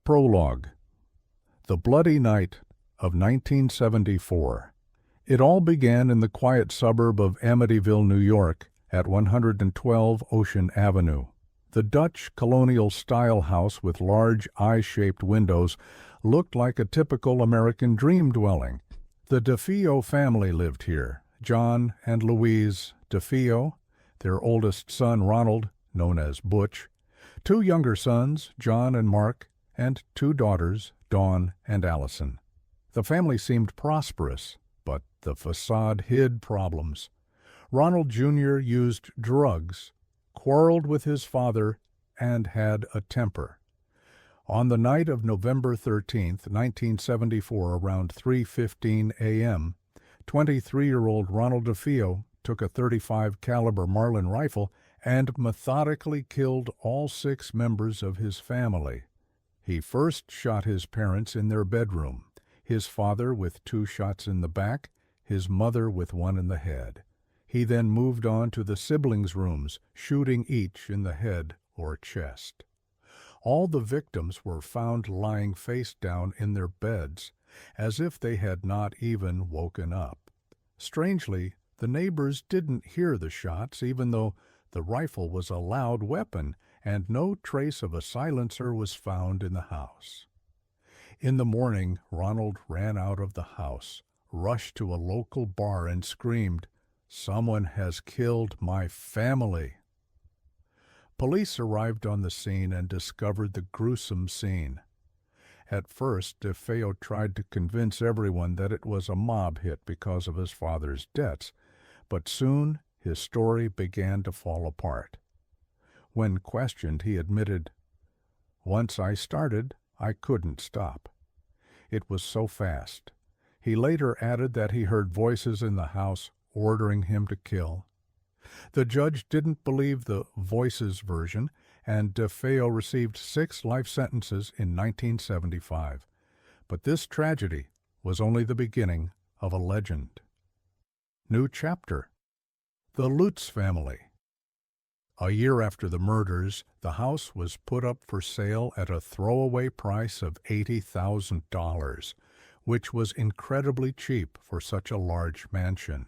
Prologue. The bloody night of 1974. It all began in the quiet suburb of Amityville, New York, at 112 Ocean Avenue. The Dutch colonial-style house with large eye-shaped windows looked like a typical American dream dwelling. The DeFeo family lived here, John and Louise DeFeo, their oldest son Ronald, known as Butch, two younger sons, John and Mark, and two daughters, Dawn and Allison. The family seemed prosperous, but the facade hid problems. Ronald Jr. used drugs, quarreled with his father, and had a temper. On the night of November 13th, 1974, around 3:15 a.m., 23-year-old Ronald DeFeo took a .35 caliber Marlin rifle and methodically killed all 6 members of his family. He first shot his parents in their bedroom, his father with 2 shots in the back, his mother with 1 in the head. He then moved on to the siblings' rooms, shooting each in the head or chest. All the victims were found lying face down in their beds, as if they had not even woken up. Strangely, the neighbors didn't hear the shots, even though the rifle was a loud weapon and no trace of a silencer was found in the house. In the morning, Ronald ran out of the house, rushed to a local bar and screamed, "Someone has killed my family." Police arrived on the scene and discovered the gruesome scene. At first, DeFeo tried to convince everyone that it was a mob hit because of his father's debts, but soon his story began to fall apart. When questioned, he admitted, "Once I started, I couldn't stop. It was so fast." He later added that he heard voices in the house ordering him to kill. The judge didn't believe the voices version, and DeFeo received 6 life sentences in 1975. But this tragedy was only the beginning of a legend. New chapter. The Lutz family. A year after the murders, the house was put up for sale at a throwaway price of $80,000, which was incredibly cheap for such a large mansion.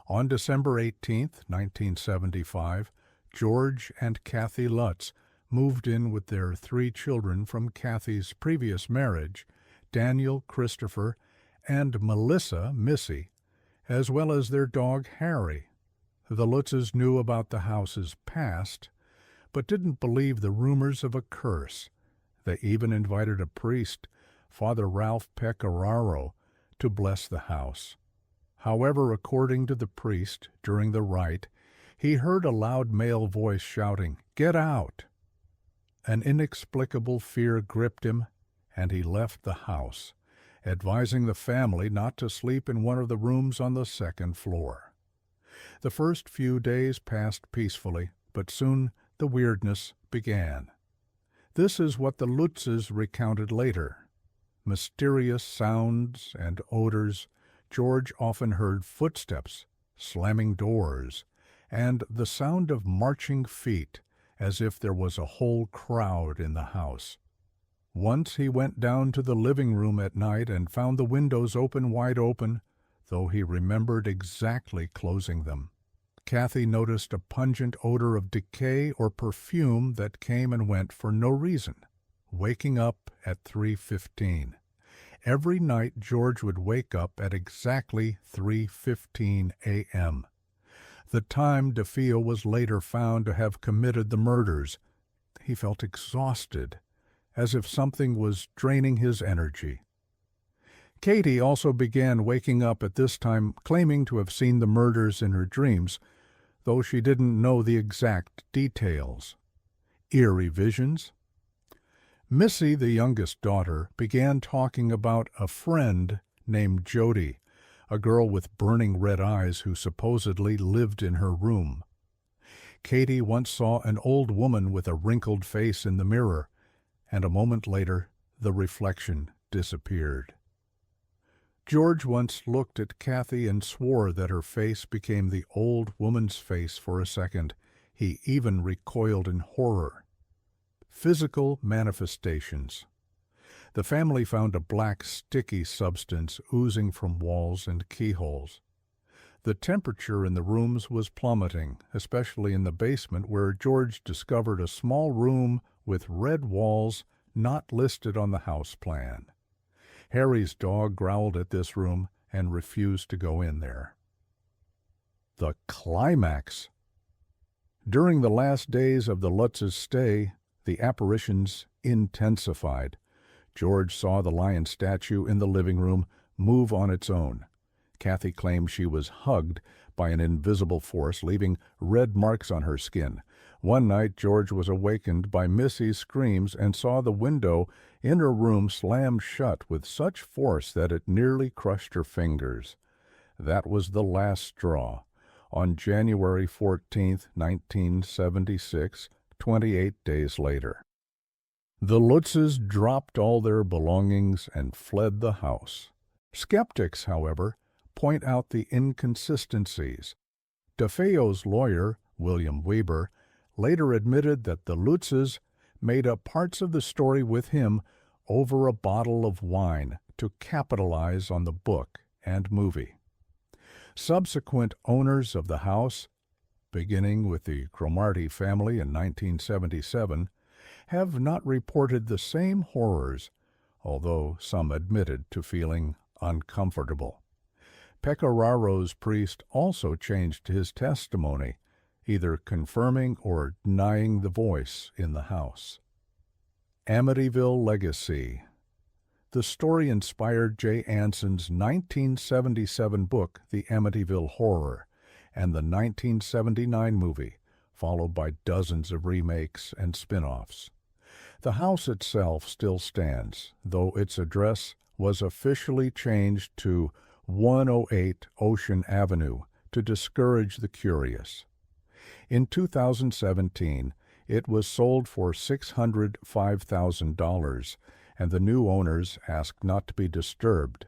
On December 18, 1975, George and Kathy Lutz moved in with their 3 children from Kathy's previous marriage, Daniel, Christopher, and Melissa, Missy, as well as their dog Harry. The Lutzes knew about the house's past, but didn't believe the rumors of a curse. They even invited a priest, Father Ralph Pecoraro, to bless the house. However, according to the priest, during the rite, he heard a loud male voice shouting, "Get out!" An inexplicable fear gripped him, and he left the house, advising the family not to sleep in one of the rooms on the 2nd floor. The first few days passed peacefully, but soon the weirdness began. This is what the Lutzes recounted later. Mysterious sounds and odors. George often heard footsteps, slamming doors, and the sound of marching feet, as if there was a whole crowd in the house. Once he went down to the living room at night and found the windows wide open, though he remembered exactly closing them. Kathy noticed a pungent odor of decay or perfume that came and went for no reason, waking up at 3:15. Every night George would wake up at exactly 3:15 a.m., the time DeFeo was later found to have committed the murders. He felt exhausted, as if something was draining his energy. Katie also began waking up at this time, claiming to have seen the murders in her dreams, though she didn't know the exact details. Eerie visions. Missy, the youngest daughter, began talking about a friend named Jody, a girl with burning red eyes who supposedly lived in her room. Katie once saw an old woman with a wrinkled face in the mirror, and a moment later the reflection disappeared. George once looked at Kathy and swore that her face became the old woman's face for a second. He even recoiled in horror. Physical manifestations. The family found a black, sticky substance oozing from walls and keyholes. The temperature in the rooms was plummeting, especially in the basement where George discovered a small room with red walls not listed on the house plan. Harry's dog growled at this room and refused to go in there. The climax! During the last days of the Lutz's stay, the apparitions intensified. George saw the lion statue in the living room move on its own. Kathy claimed she was hugged by an invisible force, leaving red marks on her skin. One night, George was awakened by Missy's screams and saw the window in her room slam shut with such force that it nearly crushed her fingers. That was the last straw. On January 14, 1976, 28 days later. The Lutzes dropped all their belongings and fled the house. Skeptics, however, point out the inconsistencies. DeFeo's lawyer, William Weber, later admitted that the Lutzes made up parts of the story with him over a bottle of wine to capitalize on the book and movie. Subsequent owners of the house, beginning with the Cromartie family in 1977, have not reported the same horrors, although some admitted to feeling uncomfortable. Pecораro's priest also changed his testimony, either confirming or denying the voice in the house. Amityville Legacy. The story inspired Jay Anson's 1977 book, The Amityville Horror, and the 1979 movie, followed by dozens of remakes and spin-offs. The house itself still stands, though its address was officially changed to 108 Ocean Avenue to discourage the curious. In 2017, it was sold for $605,000, and the new owners asked not to be disturbed.